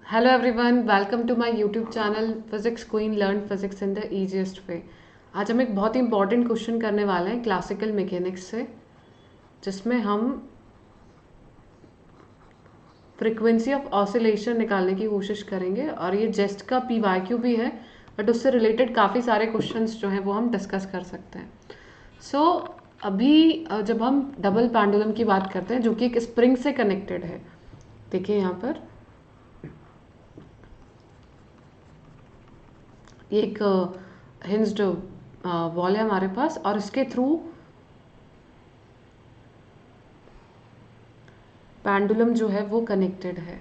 Hello everyone, welcome to my YouTube channel physics queen learn physics in the easiest way. आज हम एक बहुत ही important question करने वाले हैं क्लासिकल मैकेनिक्स से, जिसमें हम फ्रीक्वेंसी ऑफ ऑसिलेशन निकालने की कोशिश करेंगे। और ये जेस्ट का पीवाईक्यू भी है, बट उससे रिलेटेड काफ़ी सारे क्वेश्चंस जो हैं वो हम डिस्कस कर सकते हैं। सो अभी जब हम डबल पेंडुलम की बात करते हैं जो कि एक स्प्रिंग से कनेक्टेड है, देखिए यहाँ पर एक हिंज्ड वॉल है हमारे पास और इसके थ्रू पेंडुलम जो है वो कनेक्टेड है।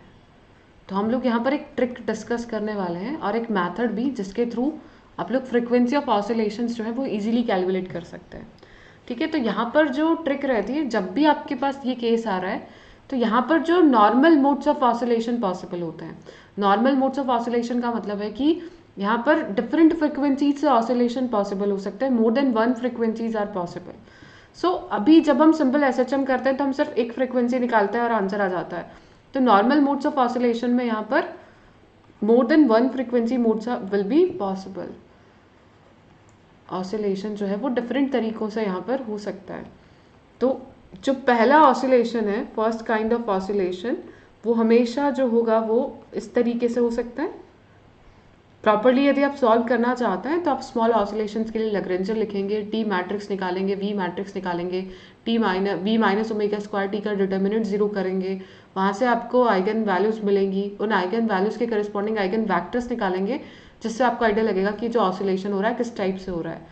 तो हम लोग यहाँ पर एक ट्रिक डिस्कस करने वाले हैं और एक मेथड भी जिसके थ्रू आप लोग फ्रीक्वेंसी ऑफ ऑसिलेशंस जो है वो इजीली कैलकुलेट कर सकते हैं। ठीक है, तो यहाँ पर जो ट्रिक रहती है, जब भी आपके पास ये केस आ रहा है तो यहाँ पर जो normal modes of oscillation possible होते हैं। नॉर्मल मोड्स ऑफ ऑसिलेशन का मतलब है कि यहाँ पर डिफरेंट फ्रिक्वेंसीज से ऑसिलेशन पॉसिबल हो सकते हैं, more than one frequencies are possible. So अभी जब हम सिंपल एसएचएम करते हैं तो हम सिर्फ एक फ्रिक्वेंसी निकालते हैं और आंसर आ जाता है। तो नॉर्मल मोड्स ऑफ ऑसिलेशन में यहाँ पर मोर than one frequency modes will be possible. Oscillation जो है वो डिफरेंट तरीकों से यहाँ पर हो सकता है। तो जो पहला ऑसिलेशन है, फर्स्ट काइंड ऑफ ऑसिलेशन, वो हमेशा जो होगा वो इस तरीके से हो सकता है। प्रॉपरली यदि आप सॉल्व करना चाहते हैं तो आप स्मॉल ऑसिलेशंस के लिए लैग्रेंजर लिखेंगे, टी मैट्रिक्स निकालेंगे, वी मैट्रिक्स निकालेंगे, V minus omega square T का डिटर्मिनेंट जीरो करेंगे। वहाँ से आपको आइगन वैल्यूज मिलेंगी, उन आइगन वैल्यूज के करस्पॉन्डिंग आइगन वैक्टर्स निकालेंगे, जिससे आपको आइडिया लगेगा कि जो ऑसिलेशन हो रहा है किस टाइप से हो रहा है।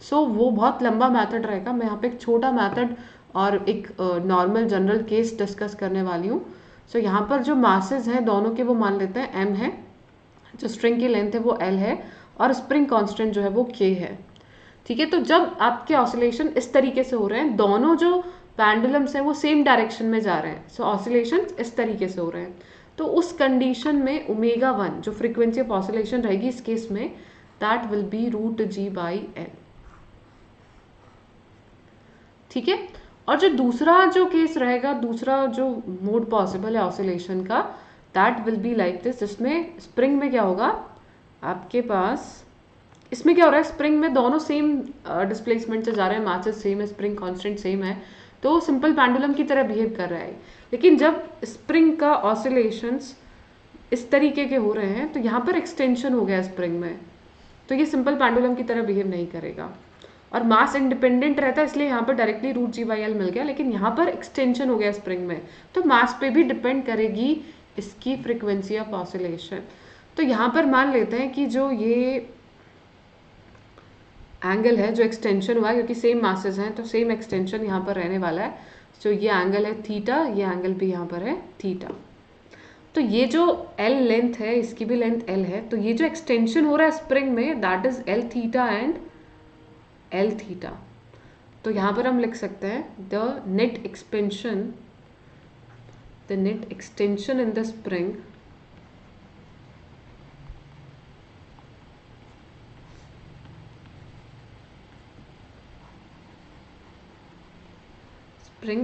सो वो बहुत लंबा मैथड रहेगा। मैं यहाँ पे एक छोटा मैथड और एक नॉर्मल जनरल केस डिस्कस करने वाली हूँ। सो यहाँ पर जो मासेज हैं दोनों के वो मान लेते हैं m है, जो स्ट्रिंग की लेंथ है वो l है और स्प्रिंग कांस्टेंट जो है वो k है। ठीक है, तो जब आपके ऑसिलेशन इस तरीके से हो रहे हैं, दोनों जो पेंडुलम्स हैं वो सेम डायरेक्शन में जा रहे हैं, सो ऑसिलेशन इस तरीके से हो रहे हैं, तो उस कंडीशन में ओमेगा वन जो फ्रीक्वेंसी ऑफ ऑसिलेशन रहेगी इस केस में, that will be root g by l. ठीक है, और जो दूसरा जो केस रहेगा, दूसरा जो मोड पॉसिबल है ऑसिलेशन का, that will be like this, जिसमें स्प्रिंग में क्या होगा आपके पास, इसमें क्या हो रहा है, स्प्रिंग में दोनों सेम डिस्प्लेसमेंट से जा रहे हैं, मासेस सेम है, स्प्रिंग कांस्टेंट सेम है, तो सिंपल पेंडुलम की तरह बिहेव कर रहा है। लेकिन जब स्प्रिंग का ऑसिलेशंस इस तरीके के हो रहे हैं तो यहाँ पर एक्सटेंशन हो गया स्प्रिंग में, तो ये सिंपल पेंडुलम की तरह बिहेव नहीं करेगा। और मास इंडिपेंडेंट रहता है, इसलिए यहाँ पर directly root g by l मिल गया, लेकिन यहाँ पर एक्सटेंशन हो गया स्प्रिंग में, तो मास पे भी डिपेंड करेगी इसकी फ्रीक्वेंसी ऑफ ऑसिलेशन। तो यहाँ पर मान लेते हैं कि जो ये एंगल है, जो एक्सटेंशन हुआ है, क्योंकि सेम मासेस हैं तो सेम एक्सटेंशन यहाँ पर रहने वाला है। तो ये एंगल है थीटा, ये एंगल भी यहाँ पर है थीटा। तो ये जो एल लेंथ है, इसकी भी लेंथ एल है, तो ये जो एक्सटेंशन हो रहा है स्प्रिंग में, that is L theta and L theta. तो यहाँ पर हम लिख सकते हैं the net extension in the spring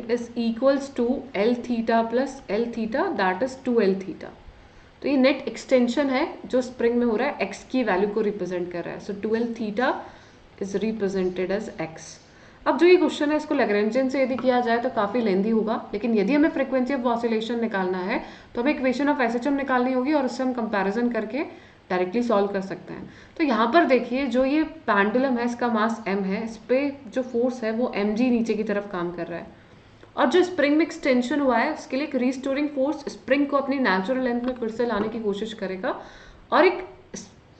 is equals to L theta plus L theta, that is 2L theta। तो ये नेट एक्सटेंशन है जो स्प्रिंग में हो रहा है, x की वैल्यू को रिप्रेजेंट कर रहा है। So 2L theta is represented as x। अब जो ये क्वेश्चन है इसको लैग्रेंजियन से यदि किया जाए तो काफ़ी लेंदी होगा, लेकिन यदि हमें फ्रीक्वेंसी ऑफ ऑसिलेशन निकालना है तो हमें इक्वेशन ऑफ एसएचएम निकालनी होगी और उससे हम कंपैरिजन करके डायरेक्टली सॉल्व कर सकते हैं। तो यहाँ पर देखिए, जो ये पेंडुलम है इसका मास m है, इस पर जो फोर्स है वो mg नीचे की तरफ काम कर रहा है, और जो स्प्रिंग में एक्सटेंशन हुआ है उसके लिए एक रिस्टोरिंग फोर्स स्प्रिंग को अपनी नेचुरल लेंथ में फिर से लाने की कोशिश करेगा, और एक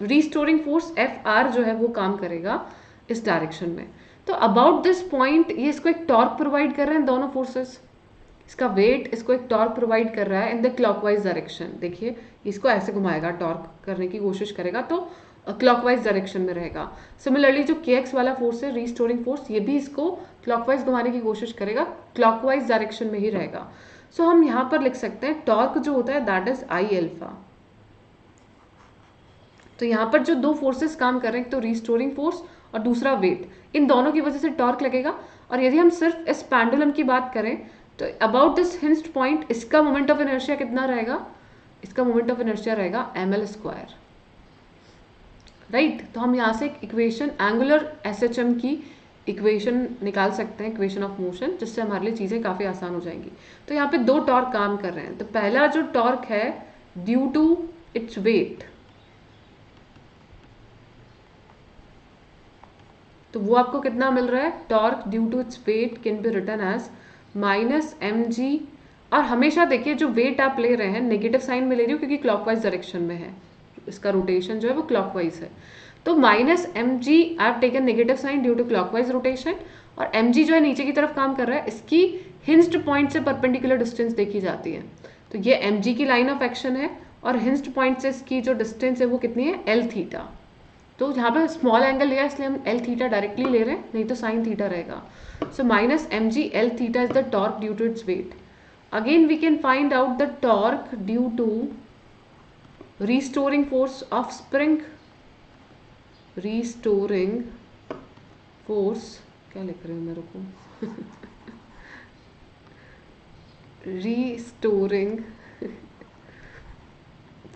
रिस्टोरिंग फोर्स एफ आर जो है वो काम करेगा इस डायरेक्शन में। तो अबाउट दिस पॉइंट ये इसको एक टॉर्क प्रोवाइड कर रहे हैं दोनों फोर्सेस, इसका वेट इसको एक टॉर्क प्रोवाइड कर रहा है इन द क्लॉकवाइज डायरेक्शन। देखिए इसको ऐसे घुमाएगा, टॉर्क करने की कोशिश करेगा तो क्लॉकवाइज डायरेक्शन में रहेगा। सिमिलरली जो के एक्स वाला फोर्स है, रिस्टोरिंग फोर्स, ये भी इसको क्लॉकवाइज घुमाने की कोशिश करेगा, क्लॉकवाइज डायरेक्शन में ही रहेगा। सो हम यहाँ पर लिख सकते हैं टॉर्क जो होता है दैट इज आई एल्फा। तो यहाँ पर जो दो फोर्सेस काम कर रहे हैं, तो रिस्टोरिंग फोर्स और दूसरा वेट, इन दोनों की वजह से टॉर्क लगेगा। और यदि हम सिर्फ इस पेंडुलम की बात करें तो अबाउट दिस हिंज्ड पॉइंट इसका मोमेंट ऑफ इनर्शिया कितना रहेगा, इसका मोमेंट ऑफ इनर्शिया रहेगा ml², राइट। तो हम यहाँ से एक इक्वेशन एंगुलर SHM की इक्वेशन निकाल सकते हैं, इक्वेशन ऑफ मोशन, जिससे हमारे लिए चीज़ें काफ़ी आसान हो जाएंगी। तो यहाँ पे दो टॉर्क काम कर रहे हैं। तो पहला जो टॉर्क है ड्यू टू इट्स वेट, तो वो आपको कितना मिल रहा है, torque due to its weight can be written as -mg। और हमेशा देखिए जो वेट आप ले रहे हैं नेगेटिव साइन में ले रही हो क्योंकि क्लॉकवाइज डायरेक्शन में है, इसका रोटेशन जो है वो क्लॉकवाइज है। तो -mg I have taken negative sign due to clockwise rotation, और mg जो है नीचे की तरफ काम कर रहा है, इसकी हिंज्ड पॉइंट से परपेंडिकुलर डिस्टेंस देखी जाती है। तो ये mg की लाइन ऑफ एक्शन है, और हिंज्ड पॉइंट से इसकी जो डिस्टेंस है वो कितनी है, l थीटा। तो यहाँ पे स्मॉल एंगल लिया इसलिए हम l थीटा डायरेक्टली ले रहे हैं, नहीं तो साइन थीटा रहेगा। So -mg l theta is the torque due to its weight. Again we can find out the torque due to restoring force of spring, restoring force, क्या लिख रहे हो मेरे को restoring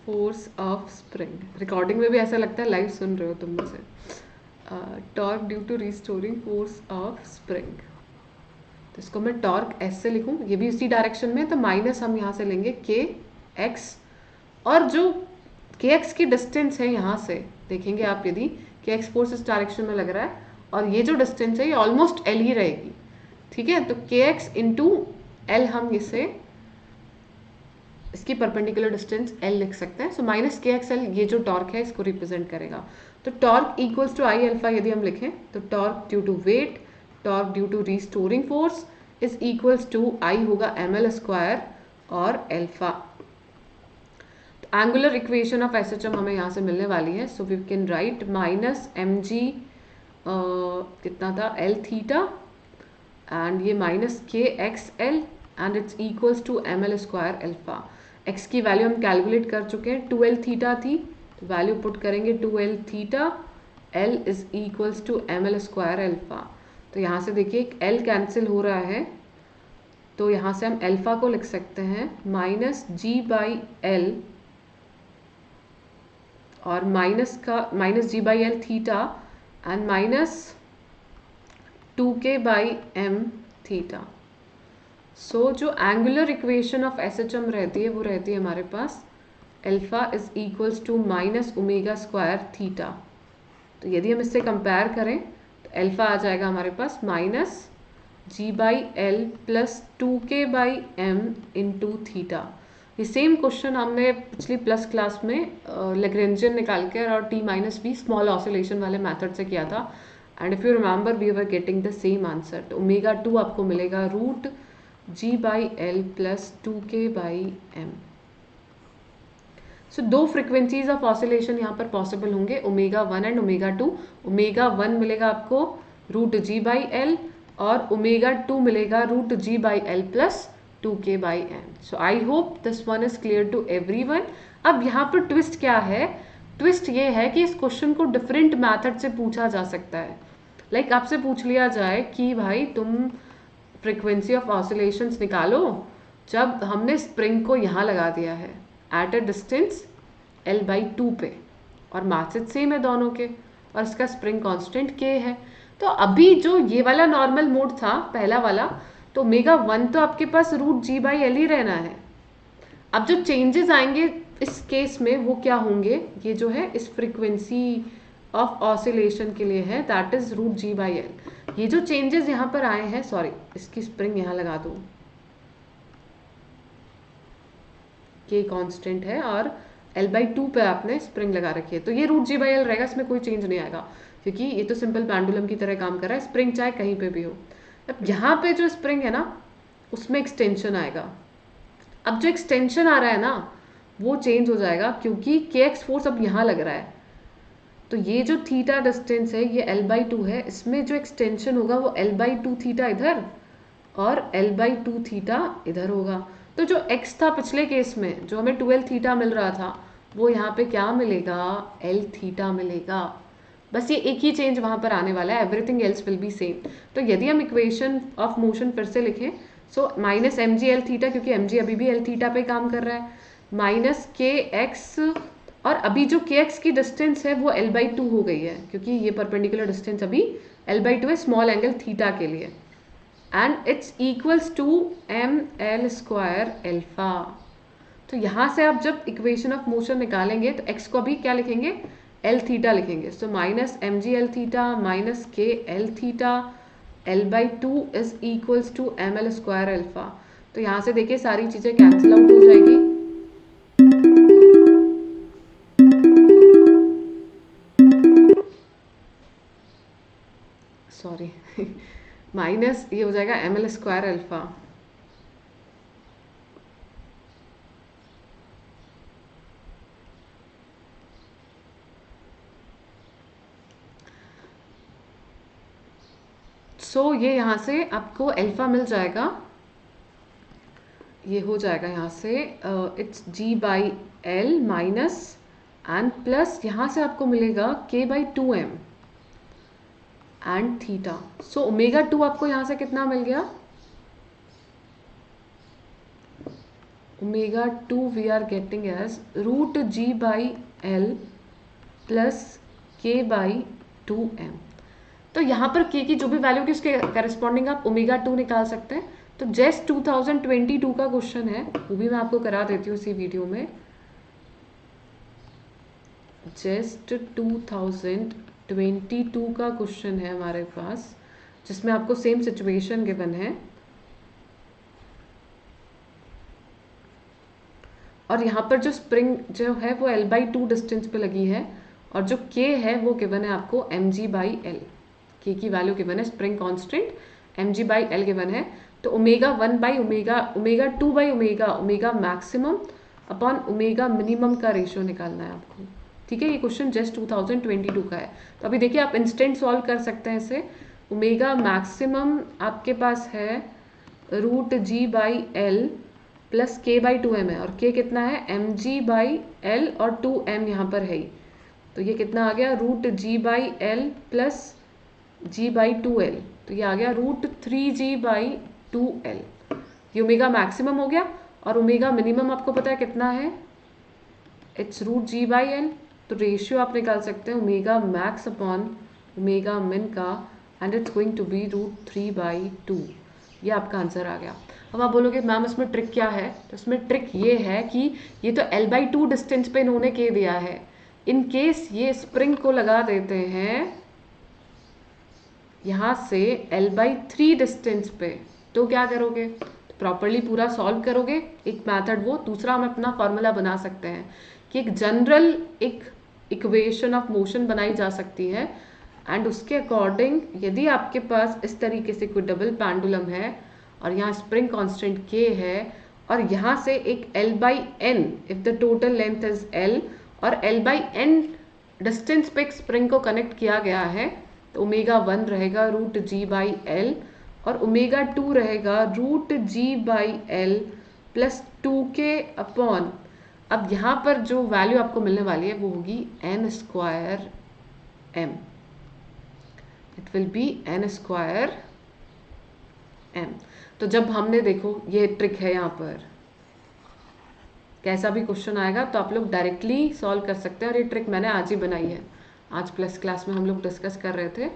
force of spring, recording में भी ऐसा लगता है लाइव सुन रहे हो तुम में से। Torque due to restoring force of spring, तो इसको मैं टॉर्क एस से लिखूं, ये भी उसी डायरेक्शन में, तो माइनस हम यहाँ से लेंगे के एक्स, और जो के एक्स की डिस्टेंस है यहाँ से देखेंगे आप, यदि के एक्स फोर्स इस डायरेक्शन में लग रहा है और ये जो डिस्टेंस है ये ऑलमोस्ट एल ही रहेगी, ठीक है। तो के एक्स इंटू एल हम इसे, इसकी परपेंडिकुलर डिस्टेंस एल लिख सकते हैं। सो -kxl ये जो टॉर्क है इसको रिप्रेजेंट करेगा। तो torque equals to I alpha यदि हम लिखें, तो torque due to weight, torque due to restoring force is equals to I होगा ml² और alpha. Angular equation of SHM हमें यहाँ से मिलने वाली है। So we can write -mg कितना था l थीटा, एंड ये -kxl and it's equals to ml² alpha. x की वैल्यू हम कैलकुलेट कर चुके हैं, 2l थीटा थी, तो वैल्यू पुट करेंगे 2l theta, l is equals to ml² alpha. तो यहाँ से देखिए l कैंसिल हो रहा है, तो यहाँ से हम अल्फा को लिख सकते हैं -g/l, और -g/l theta and -2k/m theta. सो जो एंगुलर इक्वेशन ऑफ SHM रहती है वो रहती है हमारे पास alpha is equals to -ω² theta. तो यदि हम इससे कंपेयर करें तो अल्फा आ जाएगा हमारे पास -g/l plus 2k/m into theta. ये सेम क्वेश्चन हमने पिछली प्लस क्लास में लैग्रेंजियन निकाल कर और t-v स्मॉल ऑसिलेशन वाले मेथड से किया था, and if you remember we were getting the same answer. तो ω2 आपको मिलेगा √g/l प्लस 2k/m। सो दो फ्रिक्वेंसीज ऑफ ऑसिलेशन यहाँ पर पॉसिबल होंगे, ω1 एंड ω2। ω1 मिलेगा आपको √g/l और ω2 मिलेगा √g/l plus 2k/m। So I hope this one is clear to everyone. अब यहाँ पर ट्विस्ट क्या है, ट्विस्ट ये है कि इस क्वेश्चन को डिफरेंट मैथड से पूछा जा सकता है। लाइक आपसे पूछ लिया जाए कि भाई तुम फ्रिक्वेंसी ऑफ ऑसिलेशंस निकालो जब हमने स्प्रिंग को यहाँ लगा दिया है एट अ डिस्टेंस l/2 पे, और मासेज सेम है दोनों के, और इसका स्प्रिंग कांस्टेंट k है। तो अभी जो ये वाला नॉर्मल मोड था पहला वाला, तो ω1 तो आपके पास √g/l ही रहना है। अब जो चेंजेस आएंगे इस केस में वो क्या होंगे, ये जो है इस फ्रीक्वेंसी ऑफ ऑसिलेशन के लिए है, दैट इज √g/l। ये जो चेंजेस यहाँ पर आए हैं, सॉरी इसकी स्प्रिंग यहाँ लगा दो, k कांस्टेंट है और l/2 पे आपने स्प्रिंग लगा रखी है, तो ये √g/l रहेगा, इसमें कोई चेंज नहीं आएगा क्योंकि ये तो सिंपल पेंडुलम की तरह काम कर रहा है, स्प्रिंग चाहे कहीं पे भी हो। अब यहाँ पे जो स्प्रिंग है ना उसमें एक्सटेंशन आएगा। अब जो एक्सटेंशन आ रहा है ना वो चेंज हो जाएगा क्योंकि kx फोर्स अब यहाँ लग रहा है। तो ये जो थीटा डिस्टेंस है ये l/2 है, इसमें जो एक्सटेंशन होगा वो l/2 थीटा इधर और l/2 थीटा इधर होगा। तो जो x था पिछले केस में जो हमें 12 थीटा मिल रहा था वो यहाँ पे क्या मिलेगा, l थीटा मिलेगा। बस ये एक ही चेंज वहाँ पर आने वाला है, everything else will be same. तो यदि हम इक्वेशन ऑफ मोशन फिर से लिखें, सो -mg l थीटा, क्योंकि mg अभी भी l थीटा पे काम कर रहा है, माइनस के एक्स, और अभी जो के एक्स की डिस्टेंस है वो l/2 हो गई है, क्योंकि ये परपेंडिकुलर डिस्टेंस अभी l/2 है स्मॉल एंगल थीटा के लिए, and it's equals to ml² alpha. तो यहाँ से आप जब इक्वेशन ऑफ मोशन निकालेंगे तो x को अभी क्या लिखेंगे, एल थीटा लिखेंगे। So minus m g l theta minus k l theta l/2 is equals to ml² alpha. तो यहाँ से देखिए सारी चीज़ें कैंसिल आउट हो जाएगी। सॉरी माइनस ये हो जाएगा ml² अल्फा। सो ये यहाँ से आपको अल्फा मिल जाएगा, ये हो जाएगा यहाँ से it's g/l minus and plus यहाँ से आपको मिलेगा k/2m एंड थीटा। सो ω2 आपको यहाँ से कितना मिल गया, ω2 we are getting as √g/l plus k/2m। तो यहाँ पर k की जो भी वैल्यू थी उसके करस्पॉन्डिंग आप ω2 निकाल सकते हैं। तो जस्ट 2022 का क्वेश्चन है, वो भी मैं आपको करा देती हूँ इसी वीडियो में। जस्ट 2022 का क्वेश्चन है हमारे पास, जिसमें आपको सेम सिचुएशन गिवन है, और यहाँ पर जो स्प्रिंग जो है वो l/2 डिस्टेंस पे लगी है, और जो k है वो गिवन है आपको mg/l। k की वैल्यू गिवन है, स्प्रिंग कांस्टेंट mg/l गिवन है। तो ω2/ω मैक्सिमम अपॉन ω मिनिमम का रेशियो निकालना है आपको। ठीक है, ये क्वेश्चन जस्ट 2022 का है। तो अभी देखिए आप इंस्टेंट सॉल्व कर सकते हैं इसे। ω मैक्सिमम आपके पास है √g/l प्लस k/2m है, और k कितना है mg/l और 2m यहाँ पर है ही। तो ये कितना आ गया √g/l प्लस g/2l, तो ये आ गया √3g/2l। ये ओमेगा मैक्सिमम हो गया, और ओमेगा मिनिमम आपको पता है कितना है, इट्स √g/l। तो रेशियो आप निकाल सकते हैं omega max upon omega min का, and it's going to be √3/2। ये आपका आंसर आ गया। अब आप बोलोगे मैम इसमें ट्रिक क्या है, तो इसमें ट्रिक ये है कि ये तो l/2 डिस्टेंस पे इन्होंने के दिया है, इन केस ये स्प्रिंग को लगा देते हैं यहाँ से l/3 डिस्टेंस पे, तो क्या करोगे, तो प्रॉपरली पूरा सॉल्व करोगे। एक मेथड वो, दूसरा हम अपना फॉर्मूला बना सकते हैं कि एक जनरल एक इक्वेशन ऑफ मोशन बनाई जा सकती है, एंड उसके अकॉर्डिंग यदि आपके पास इस तरीके से कोई डबल पेंडुलम है और यहाँ स्प्रिंग कांस्टेंट k है, और यहाँ से एक l/n if the total length is l, और l/n डिस्टेंस पे एक स्प्रिंग को कनेक्ट किया गया है, तो ω1 रहेगा √g/l और ω2 रहेगा √g/l प्लस 2k अपॉन, अब यहाँ पर जो वैल्यू आपको मिलने वाली है वो होगी n² m। It will be n² m। तो जब हमने देखो ये ट्रिक है, यहाँ पर कैसा भी क्वेश्चन आएगा तो आप लोग डायरेक्टली सॉल्व कर सकते हैं, और ये ट्रिक मैंने आज ही बनाई है, आज प्लस क्लास में हम लोग डिस्कस कर रहे थे,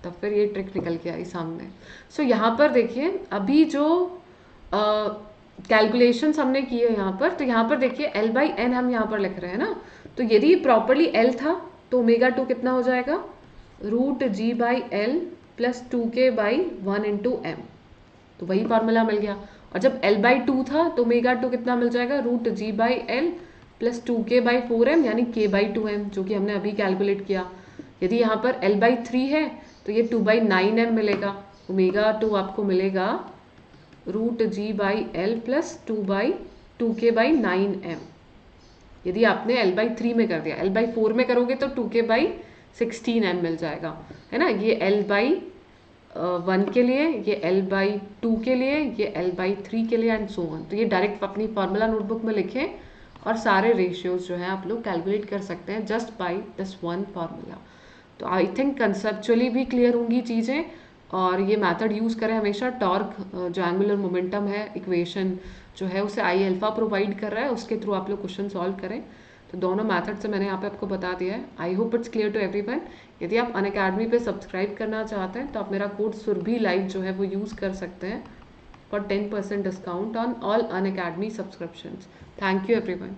तब फिर ये ट्रिक निकल के आई सामने। सो यहाँ पर देखिए अभी जो कैलकुलेशंस हमने की है यहाँ पर, तो यहाँ पर देखिए l/n हम यहाँ पर लिख रहे हैं ना, तो यदि प्रॉपरली l था तो ω2 कितना हो जाएगा √g/l प्लस 2k/1 × m, तो वही फार्मूला मिल गया। और जब l/2 था तो ω2 कितना मिल जाएगा √g/l प्लस 2k/4m यानी k/2m, जो कि हमने अभी कैलकुलेट किया। यदि यहाँ पर l/3 है तो ये 2/9m मिलेगा, ω2 आपको मिलेगा √g/l प्लस 2k/9m। यदि आपने l/3 में कर दिया, l/4 में करोगे तो 2k/16m मिल जाएगा, है ना। ये l/1 के लिए, ये l/2 के लिए, ये l/3 के लिए, एंड सो ऑन। तो ये डायरेक्ट अपनी फॉर्मूला नोटबुक में लिखें, और सारे रेशियोज जो हैं आप लोग कैलकुलेट कर सकते हैं just by this one formula. तो आई थिंक कंसेप्चुअली भी क्लियर होंगी चीज़ें, और ये मेथड यूज़ करें हमेशा। टॉर्क जो एंगुलर मोमेंटम है इक्वेशन जो है उसे आई अल्फ़ा प्रोवाइड कर रहा है, उसके थ्रू आप लोग क्वेश्चन सॉल्व करें। तो दोनों मेथड से मैंने यहाँ पे आपको बता दिया है। I hope it's clear to everyone. यदि आप अनअकैडमी पे सब्सक्राइब करना चाहते हैं तो आप मेरा कोड सुरभि लाइव जो है वो यूज़ कर सकते हैं for 10% discount on all Unacademy subscriptions. Thank you everyone.